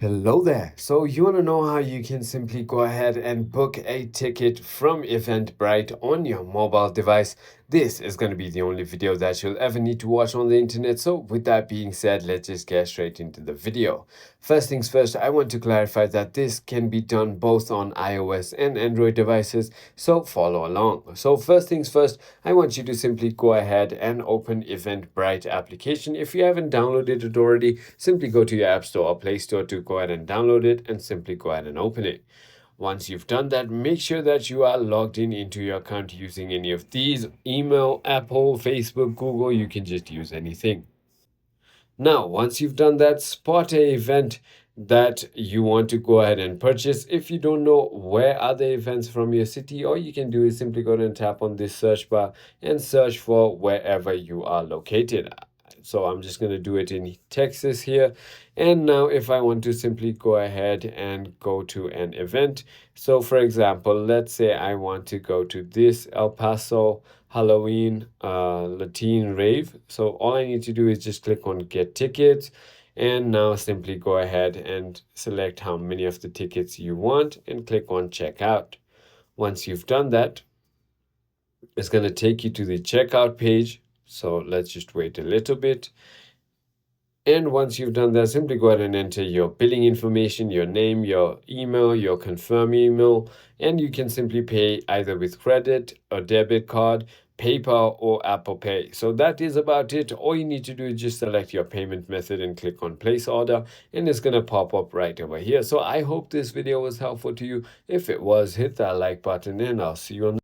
Hello there. So you want to know how you can simply go ahead and book a ticket from Eventbrite on your mobile device? This is going to be the only video that you'll ever need to watch on the internet. So with that being said, let's just get straight into the video. First things first, I want to clarify that this can be done both on iOS and Android devices. So follow along. So first things first, I want you to simply go ahead and open Eventbrite application. If you haven't downloaded it already, simply go to your App Store or Play Store to go ahead and download it and simply go ahead and open it. Once you've done that, make sure that you are logged in into your account using any of these: email, Apple, Facebook, Google. You can just use anything. Now, once you've done that, spot a event that you want to go ahead and purchase. If you don't know where are the events from your city, all you can do is simply go ahead and tap on this search bar and search for wherever you are located. So I'm just going to do it in Texas here. And now if I want to simply go ahead and go to an event. So for example, let's say I want to go to this El Paso Halloween Latin rave. So all I need to do is just click on get tickets, and now simply go ahead and select how many of the tickets you want and click on checkout. Once you've done that, it's going to take you to the checkout page. So let's just wait a little bit. And once you've done that, simply go ahead and enter your billing information, your name, your email, your confirm email, and you can simply pay either with credit or debit card, PayPal, or Apple Pay. So that is about it. All you need to do is just select your payment method and click on place order, and it's going to pop up right over here. So I hope this video was helpful to you. If it was, hit that like button, and I'll see you on